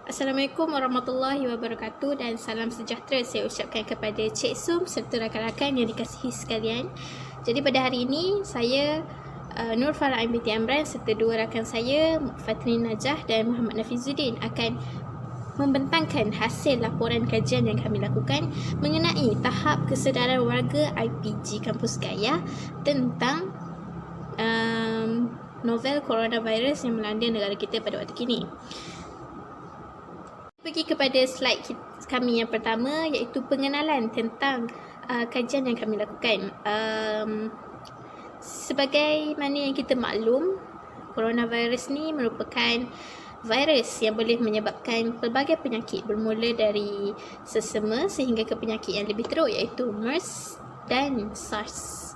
Assalamualaikum warahmatullahi wabarakatuh dan salam sejahtera saya ucapkan kepada Cik Sum serta rakan-rakan yang dikasihi sekalian. Jadi pada hari ini saya Nur Farah Ain binti Amran serta dua rakan saya Fatrin Najah dan Muhammad Nafizuddin akan membentangkan hasil laporan kajian yang kami lakukan mengenai tahap kesedaran warga IPG Kampus Gaya tentang novel coronavirus yang melanda negara kita pada waktu kini. Pergi kepada slide kami yang pertama, iaitu pengenalan tentang kajian yang kami lakukan. Sebagaimana yang kita maklum, coronavirus ni merupakan virus yang boleh menyebabkan pelbagai penyakit bermula dari sesama sehingga ke penyakit yang lebih teruk iaitu MERS dan SARS.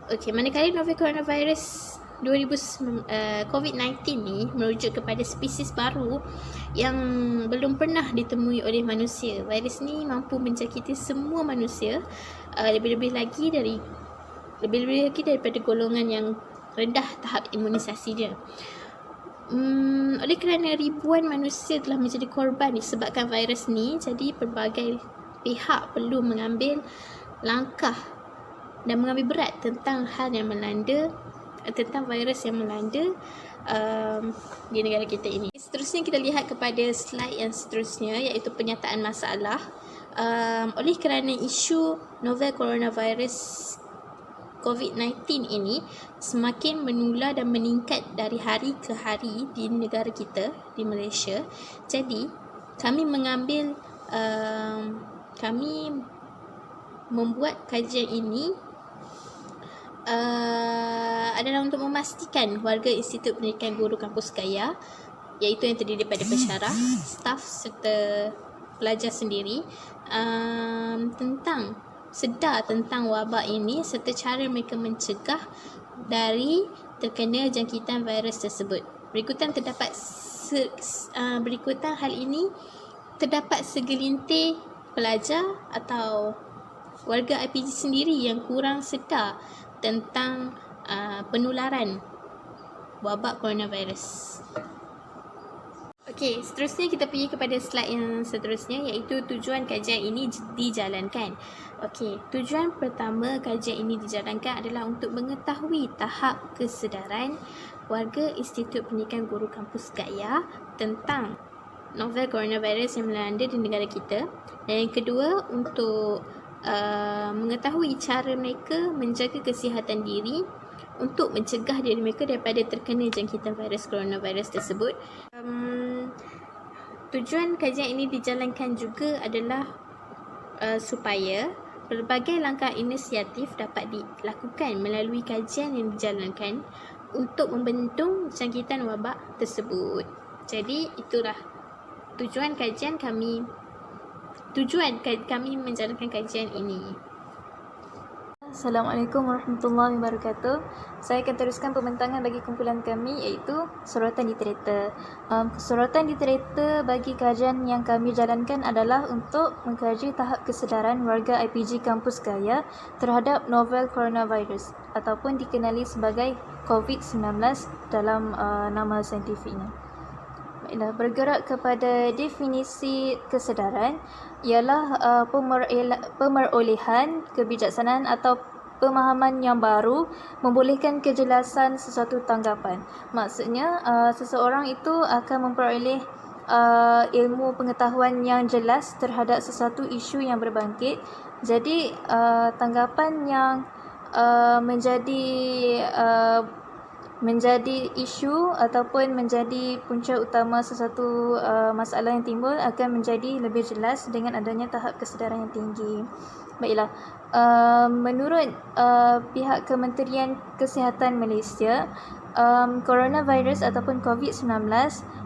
Okey, manakala novel coronavirus COVID-19 ni merujuk kepada spesies baru yang belum pernah ditemui oleh manusia. Virus ni mampu menjangkiti semua manusia, lebih-lebih lagi daripada golongan yang rendah tahap imunisasi dia. Oleh kerana ribuan manusia telah menjadi korban disebabkan virus ni, jadi pelbagai pihak perlu mengambil langkah dan mengambil berat tentang virus yang melanda di negara kita ini. Seterusnya kita lihat kepada slide yang seterusnya, iaitu penyataan masalah. Oleh kerana isu novel coronavirus COVID-19 ini semakin menular dan meningkat dari hari ke hari di negara kita, di Malaysia, jadi kami membuat kajian ini adalah untuk memastikan warga Institut Pendidikan Guru Kampus Gaya, iaitu yang terdiri daripada pensyarah, staf serta pelajar sendiri, sedar tentang wabak ini serta cara mereka mencegah dari terkena jangkitan virus tersebut. Berikutan hal ini terdapat segelintir pelajar atau warga IPG sendiri yang kurang sedar tentang penularan wabak coronavirus. Okey, seterusnya kita pergi kepada slide yang seterusnya, iaitu tujuan kajian ini dijalankan. Okey, tujuan pertama kajian ini dijalankan adalah untuk mengetahui tahap kesedaran warga Institut Pendidikan Guru Kampus Gaya tentang novel coronavirus yang melanda di negara kita. Dan yang kedua, untuk mengetahui cara mereka menjaga kesihatan diri untuk mencegah diri mereka daripada terkena jangkitan virus coronavirus tersebut. Tujuan kajian ini dijalankan juga adalah supaya pelbagai langkah inisiatif dapat dilakukan melalui kajian yang dijalankan untuk membendung jangkitan wabak tersebut. Jadi itulah tujuan kami menjalankan kajian ini. Assalamualaikum warahmatullahi wabarakatuh. Saya akan teruskan pembentangan bagi kumpulan kami, iaitu sorotan literatur. Sorotan literatur bagi kajian yang kami jalankan adalah untuk mengkaji tahap kesedaran warga IPG Kampus Gaya terhadap novel coronavirus ataupun dikenali sebagai COVID-19 dalam nama saintifiknya. Baiklah, bergerak kepada definisi kesedaran ialah pemerolehan kebijaksanaan atau pemahaman yang baru membolehkan kejelasan sesuatu tanggapan. Maksudnya seseorang itu akan memperoleh ilmu pengetahuan yang jelas terhadap sesuatu isu yang berbangkit. Jadi tanggapan yang menjadi isu ataupun menjadi punca utama sesuatu masalah yang timbul akan menjadi lebih jelas dengan adanya tahap kesedaran yang tinggi. Baiklah, menurut pihak Kementerian Kesihatan Malaysia, coronavirus ataupun COVID-19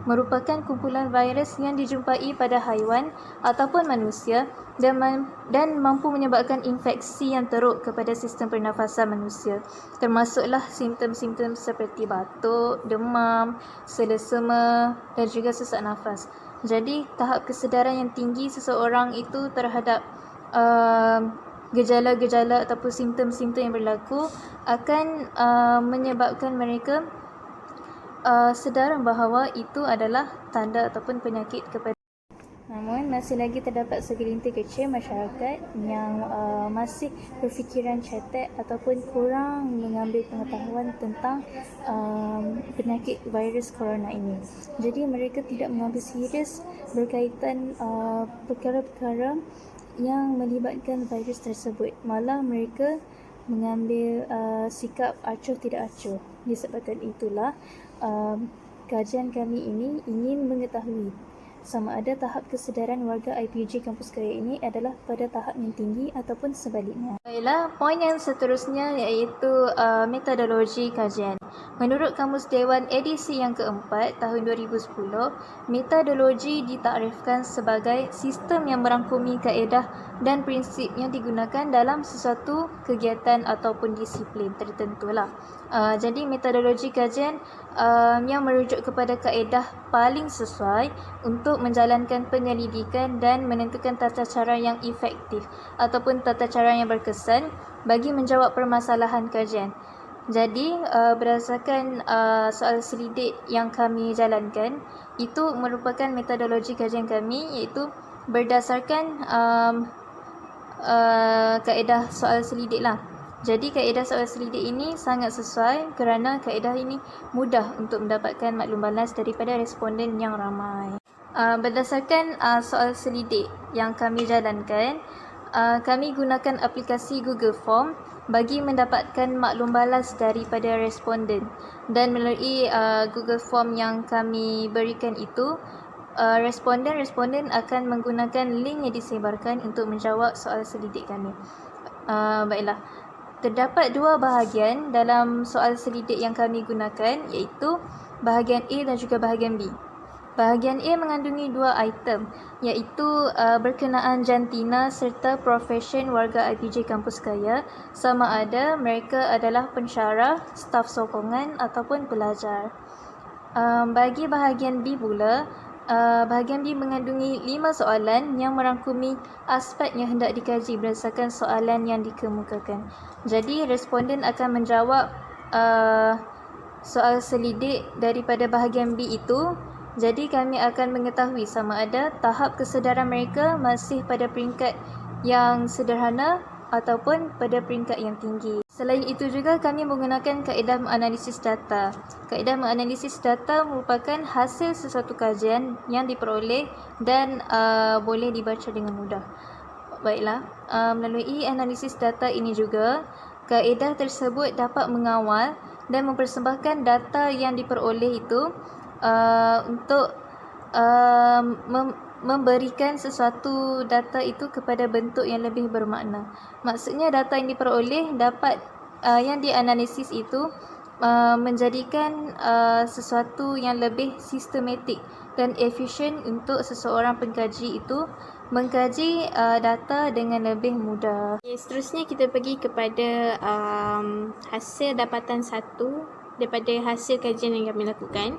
merupakan kumpulan virus yang dijumpai pada haiwan ataupun manusia dan mampu menyebabkan infeksi yang teruk kepada sistem pernafasan manusia, termasuklah simptom-simptom seperti batuk, demam, selesema dan juga sesak nafas. Jadi tahap kesedaran yang tinggi seseorang itu terhadap gejala-gejala ataupun simptom-simptom yang berlaku akan menyebabkan mereka sedaran bahawa itu adalah tanda ataupun penyakit kepada. Namun masih lagi terdapat segelintir kecil masyarakat yang masih berfikiran cetek ataupun kurang mengambil pengetahuan tentang penyakit virus corona ini. Jadi mereka tidak mengambil serius berkaitan perkara-perkara yang melibatkan virus tersebut. Malah mereka mengambil sikap acuh tidak acuh. Disebabkan itulah kajian kami ini ingin mengetahui sama ada tahap kesedaran warga IPG Kampus Kaya ini adalah pada tahap yang tinggi ataupun sebaliknya. Baiklah, poin yang seterusnya iaitu metodologi kajian. Menurut Kamus Dewan edisi yang keempat tahun 2010, metodologi ditaktifkan sebagai sistem yang merangkumi kaedah dan prinsip yang digunakan dalam sesuatu kegiatan ataupun disiplin tertentulah. Jadi metodologi kajian yang merujuk kepada kaedah paling sesuai untuk menjalankan penyelidikan dan menentukan tata cara yang efektif ataupun tata cara yang berkesan bagi menjawab permasalahan kajian. Jadi berdasarkan soal selidik yang kami jalankan, itu merupakan metodologi kajian kami iaitu berdasarkan kaedah soal selidik lah. Jadi kaedah soal selidik ini sangat sesuai kerana kaedah ini mudah untuk mendapatkan maklum balas daripada responden yang ramai. Berdasarkan soal selidik yang kami jalankan, kami gunakan aplikasi Google Form bagi mendapatkan maklum balas daripada responden, dan melalui Google Form yang kami berikan itu, responden akan menggunakan link yang disebarkan untuk menjawab soal selidik kami. Baiklah, terdapat dua bahagian dalam soal selidik yang kami gunakan, iaitu bahagian A dan juga bahagian B. Bahagian A mengandungi dua item, iaitu berkenaan jantina serta profession warga IPJ Kampus Kaya, sama ada mereka adalah pensyarah, staf sokongan ataupun pelajar. Bagi bahagian B pula, bahagian B mengandungi 5 soalan yang merangkumi aspek yang hendak dikaji berdasarkan soalan yang dikemukakan. Jadi responden akan menjawab soal selidik daripada bahagian B itu. Jadi kami akan mengetahui sama ada tahap kesedaran mereka masih pada peringkat yang sederhana ataupun pada peringkat yang tinggi. Selain itu juga kami menggunakan kaedah menganalisis data. Kaedah menganalisis data merupakan hasil sesuatu kajian yang diperoleh dan boleh dibaca dengan mudah. Baiklah, melalui analisis data ini juga, kaedah tersebut dapat mengawal dan mempersembahkan data yang diperoleh itu untuk memberikan sesuatu data itu kepada bentuk yang lebih bermakna. Maksudnya data yang diperoleh dapat yang dianalisis itu menjadikan sesuatu yang lebih sistematik dan efisien untuk seseorang pengkaji itu mengkaji data dengan lebih mudah. Okay, seterusnya kita pergi kepada hasil dapatan satu daripada hasil kajian yang kami lakukan.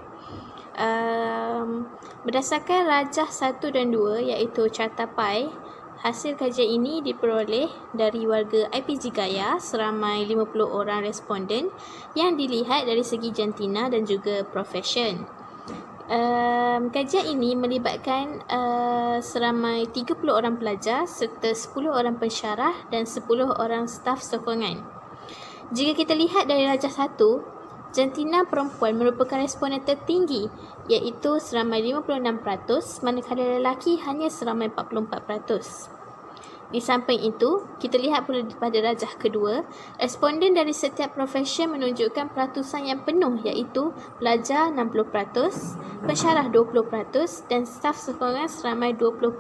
Berdasarkan rajah 1 dan 2 iaitu carta pai, hasil kajian ini diperoleh dari warga IPG Kaya seramai 50 orang responden yang dilihat dari segi jantina dan juga profession. Kajian ini melibatkan seramai 30 orang pelajar serta 10 orang pensyarah dan 10 orang staf sokongan. Jika kita lihat dari rajah 1, jantina perempuan merupakan responden tertinggi iaitu seramai 56%, manakala lelaki hanya seramai 44%. Di samping itu, kita lihat pula pada rajah kedua, responden dari setiap profesi menunjukkan peratusan yang penuh iaitu pelajar 60%, pensyarah 20% dan staf sokongan seramai 20%.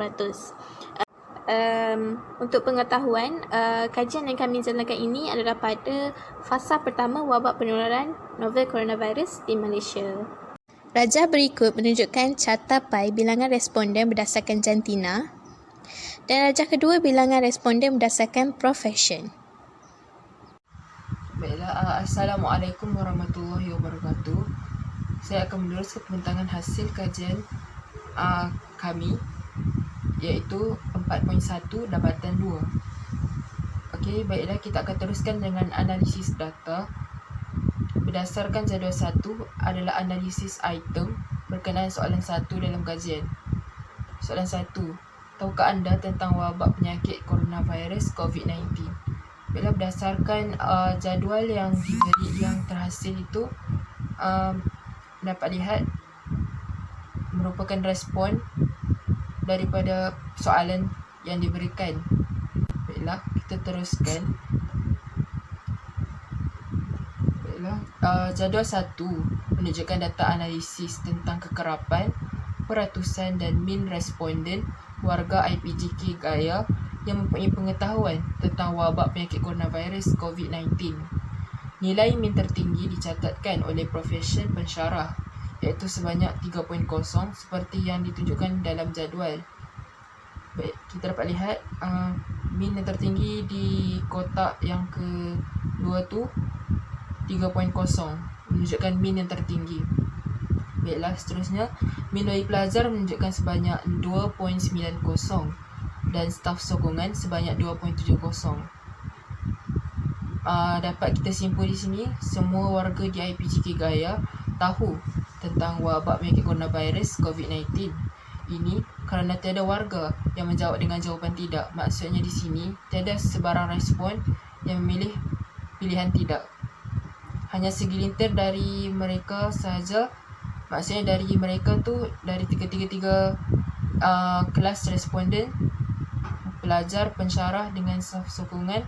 Untuk pengetahuan, kajian yang kami jalankan ini adalah pada fasa pertama wabak penularan novel coronavirus di Malaysia. Rajah berikut menunjukkan carta pai bilangan responden berdasarkan jantina dan rajah kedua bilangan responden berdasarkan profession. Baiklah, Assalamualaikum warahmatullahi wabarakatuh. Saya akan meneruskan pembentangan hasil kajian kami, iaitu 4.1 dapatan 2. Okey, baiklah, kita akan teruskan dengan analisis data. berdasarkan jadual 1 adalah analisis item berkenaan soalan 1 dalam kajian. Soalan 1. Tahukah anda tentang wabak penyakit coronavirus COVID-19? Baiklah, berdasarkan jadual yang diberi yang terhasil itu, dapat lihat merupakan respon daripada soalan yang diberikan. Baiklah, kita teruskan. Baiklah, jadual 1 menunjukkan data analisis tentang kekerapan, peratusan dan min responden warga IPGK Gaya yang mempunyai pengetahuan tentang wabak penyakit coronavirus COVID-19. Nilai min tertinggi dicatatkan oleh profesyen pensyarah, iaitu sebanyak 3.0 seperti yang ditunjukkan dalam jadual. Baik, kita dapat lihat min yang tertinggi di kotak yang kedua tu 3.0, menunjukkan min yang tertinggi. Baiklah, seterusnya min bagi pelajar menunjukkan sebanyak 2.90 dan staf sokongan sebanyak 2.70. Dapat kita simpul di sini, semua warga di IPGK Gaya tahu tentang wabak penyakit coronavirus COVID-19. Ini kerana tiada warga yang menjawab dengan jawapan tidak. Maksudnya di sini tiada sebarang respon yang memilih pilihan tidak. Hanya segelintir dari mereka sahaja. Maksudnya dari mereka tu, dari tiga kelas responden, pelajar, pensyarah dengan staf sokongan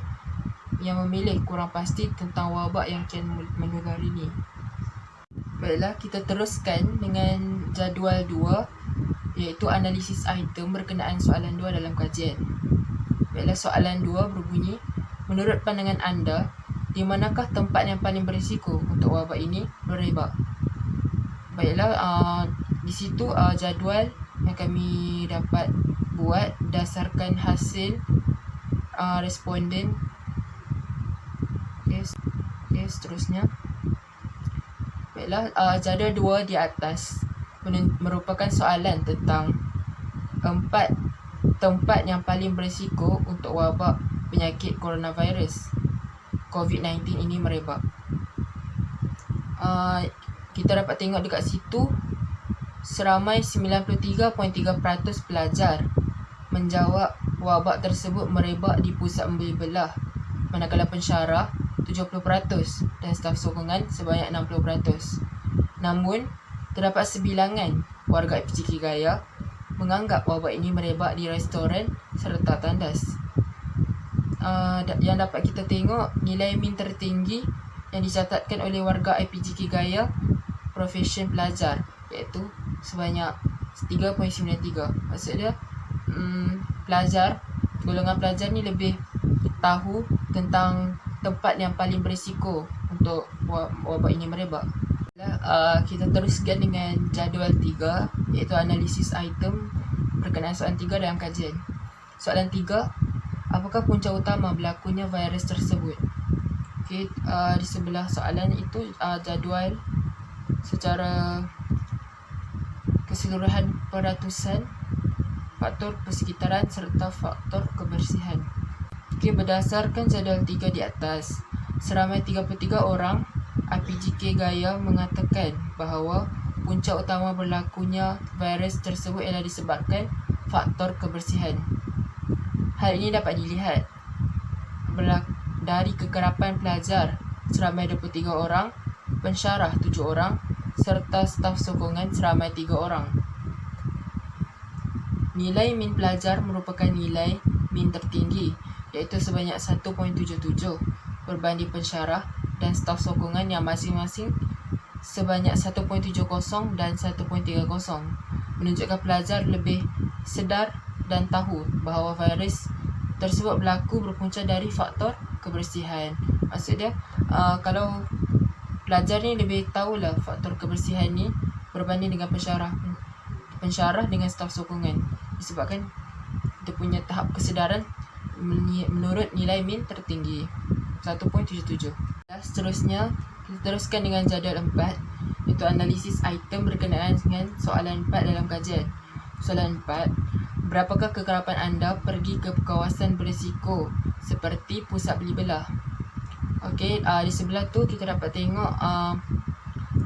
yang memilih kurang pasti tentang wabak yang kian menular ini. Baiklah, kita teruskan dengan jadual 2, iaitu analisis item berkenaan soalan 2 dalam kajian. Baiklah, soalan 2 berbunyi, menurut pandangan anda, di manakah tempat yang paling berisiko untuk wabak ini merebak? Baiklah, di situ jadual yang kami dapat buat berdasarkan hasil responden. Okay, seterusnya. Baiklah, jadual 2 di atas merupakan soalan tentang 4 tempat yang paling berisiko untuk wabak penyakit coronavirus COVID-19 ini merebak. Kita dapat tengok dekat situ, seramai 93.3% pelajar menjawab wabak tersebut merebak di pusat membeli belah, manakala pensyarah 70% dan staf sokongan sebanyak 60%. Namun, terdapat sebilangan warga IPGK Gaya menganggap wabak ini merebak di restoran serta tandas. Yang dapat kita tengok, nilai min tertinggi yang dicatatkan oleh warga IPGK Gaya profesyen pelajar, iaitu sebanyak 3.93. Maksudnya golongan pelajar ni lebih tahu tentang tempat yang paling berisiko untuk wabak ini merebak. Kita teruskan dengan jadual 3, iaitu analisis item berkenaan soalan 3 dalam kajian. Soalan 3, apakah punca utama berlakunya virus tersebut? Okay, di sebelah soalan itu jadual secara keseluruhan peratusan, faktor persekitaran serta faktor kebersihan. Okay, berdasarkan jadual 3 di atas, seramai 33 orang IPGK Gaya mengatakan bahawa punca utama berlakunya virus tersebut ialah disebabkan faktor kebersihan. Hal ini dapat dilihat dari kekerapan pelajar seramai 23 orang, pensyarah 7 orang serta staf sokongan seramai 3 orang. Nilai min pelajar merupakan nilai min tertinggi, iaitu sebanyak 1.77 berbanding pensyarah dan staf sokongan yang masing-masing sebanyak 1.70 dan 1.30, menunjukkan pelajar lebih sedar dan tahu bahawa virus tersebut berlaku berpunca dari faktor kebersihan. Maksudnya, kalau pelajar ni lebih tahulah faktor kebersihan ni berbanding dengan pensyarah dengan staf sokongan, disebabkan dia punya tahap kesedaran menurut nilai min tertinggi 1.77. Seterusnya, kita teruskan dengan jadual 4, iaitu analisis item berkenaan dengan soalan 4 dalam kajian. Soalan 4, berapakah kekerapan anda pergi ke kawasan berisiko seperti pusat beli belah? Okey, di sebelah tu kita dapat tengok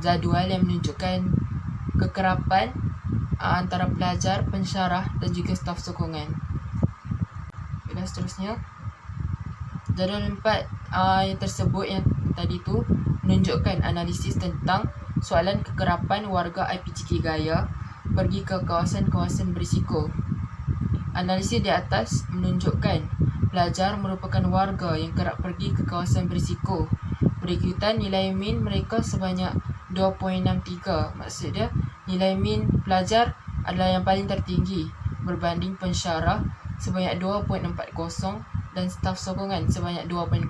jadual yang menunjukkan kekerapan antara pelajar, pensyarah dan juga staf sokongan. Dan seterusnya, jadual 4 yang tersebut yang tadi tu menunjukkan analisis tentang soalan kekerapan warga IPGK Gaya pergi ke kawasan-kawasan berisiko. Analisis di atas menunjukkan pelajar merupakan warga yang kerap pergi ke kawasan berisiko. Berikutan nilai min mereka sebanyak 2.63. Maksud dia, nilai min pelajar adalah yang paling tertinggi berbanding pensyarah sebanyak 2.40 dan staf sokongan sebanyak 2.0.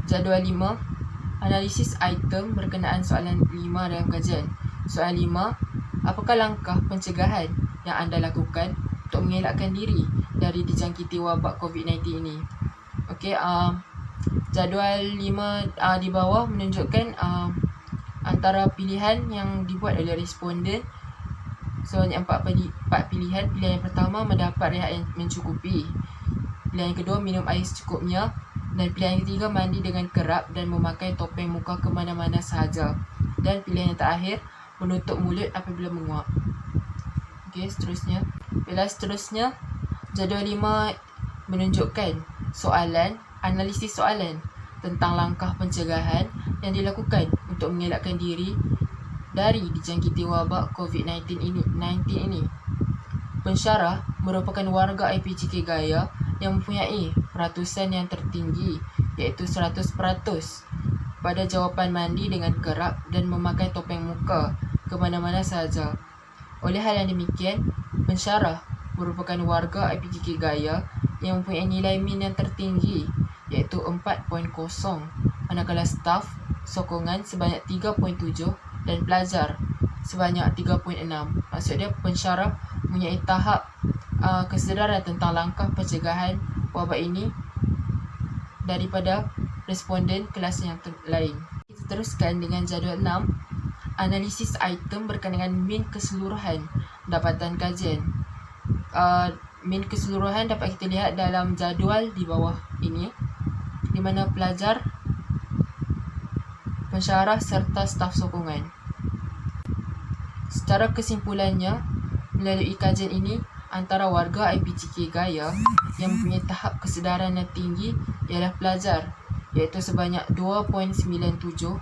Jadual 5, analisis item berkenaan soalan 5 dalam kajian. Soalan 5, apakah langkah pencegahan yang anda lakukan untuk mengelakkan diri dari dijangkiti wabak COVID-19 ini? Okey, jadual 5 di bawah menunjukkan antara pilihan yang dibuat oleh responden sebanyak 4 pilihan. Pilihan yang pertama, mendapat rehat yang mencukupi. Pilihan yang kedua, minum air secukupnya. Dan pilihan yang ketiga, mandi dengan kerap dan memakai topeng muka ke mana-mana sahaja. Dan pilihan yang terakhir, menutup mulut apabila menguap. Okey, seterusnya. Pilihan seterusnya, jadual 5 menunjukkan soalan, analisis soalan tentang langkah pencegahan yang dilakukan untuk mengelakkan diri dari dijangkiti wabak COVID-19 ini. Pensyarah merupakan warga IPGK Gaya yang mempunyai peratusan yang tertinggi, iaitu 100% pada jawapan mandi dengan kerap dan memakai topeng muka ke mana-mana sahaja. Oleh hal yang demikian, pensyarah merupakan warga IPGK Gaya yang mempunyai nilai min yang tertinggi, iaitu 4.0, manakala staf sokongan sebanyak 3.7 dan pelajar sebanyak 3.6. Maksud dia, pensyarah mempunyai tahap kesedaran tentang langkah pencegahan wabak ini daripada responden kelas yang lain. Kita teruskan dengan jadual 6, analisis item berkenaan min keseluruhan dapatan kajian. Min keseluruhan dapat kita lihat dalam jadual di bawah ini, di mana pelajar, pensyarah serta staf sokongan. Secara kesimpulannya, melalui kajian ini, antara warga IPGK Gaya yang mempunyai tahap kesedaran yang tinggi ialah pelajar, iaitu sebanyak 2.97,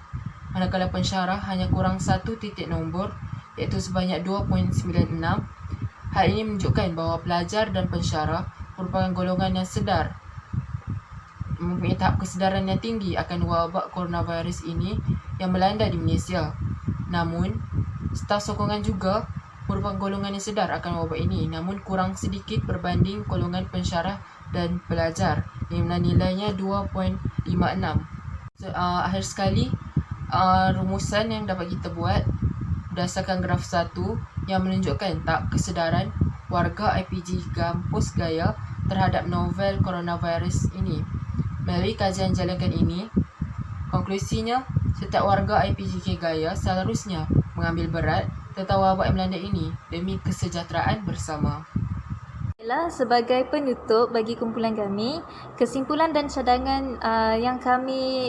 manakala pensyarah hanya kurang 1 titik nombor, iaitu sebanyak 2.96. Hal ini menunjukkan bahawa pelajar dan pensyarah merupakan golongan yang sedar, mempunyai tahap kesedaran yang tinggi akan wabak coronavirus ini yang melanda di Malaysia. Namun, staf sokongan juga merupakan golongan yang sedar akan wabak ini, namun kurang sedikit berbanding golongan pensyarah dan pelajar yang nilainya 2.56. Akhir sekali, rumusan yang dapat kita buat berdasarkan graf 1 yang menunjukkan tahap kesedaran warga IPG Kampus Gaya terhadap novel coronavirus ini. Melalui kajian jalankan ini, konklusinya, setiap warga IPGK Gaya seharusnya mengambil berat tentang wabak yang melanda ini demi kesejahteraan bersama. Sebagai penutup bagi kumpulan kami, kesimpulan dan cadangan yang kami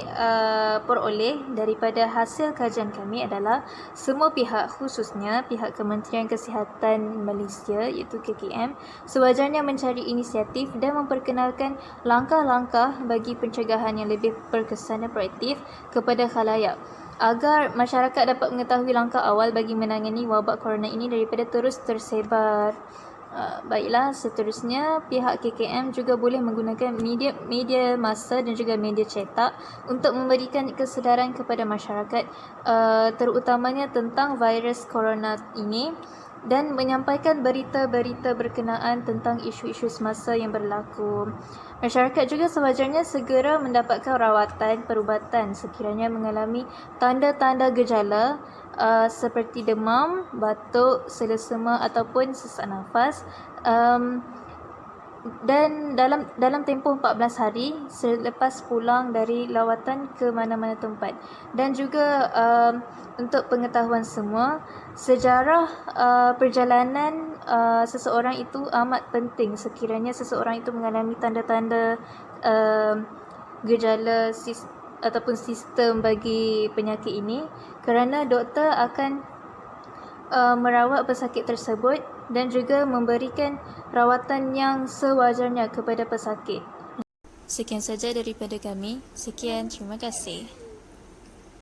peroleh daripada hasil kajian kami adalah semua pihak, khususnya pihak Kementerian Kesihatan Malaysia iaitu KKM, sewajarnya mencari inisiatif dan memperkenalkan langkah-langkah bagi pencegahan yang lebih berkesan dan proaktif kepada khalayak agar masyarakat dapat mengetahui langkah awal bagi menangani wabak corona ini daripada terus tersebar. Baiklah, seterusnya pihak KKM juga boleh menggunakan media massa dan juga media cetak untuk memberikan kesedaran kepada masyarakat terutamanya tentang virus corona ini dan menyampaikan berita-berita berkenaan tentang isu-isu semasa yang berlaku. Masyarakat juga sewajarnya segera mendapatkan rawatan perubatan sekiranya mengalami tanda-tanda gejala seperti demam, batuk, selesema ataupun sesak nafas dan dalam tempoh 14 hari selepas pulang dari lawatan ke mana-mana tempat. Dan juga untuk pengetahuan semua, sejarah perjalanan seseorang itu amat penting sekiranya seseorang itu mengalami tanda-tanda gejala ataupun sistem bagi penyakit ini, kerana doktor akan merawat pesakit tersebut dan juga memberikan rawatan yang sewajarnya kepada pesakit. Sekian saja daripada kami. Sekian, terima kasih.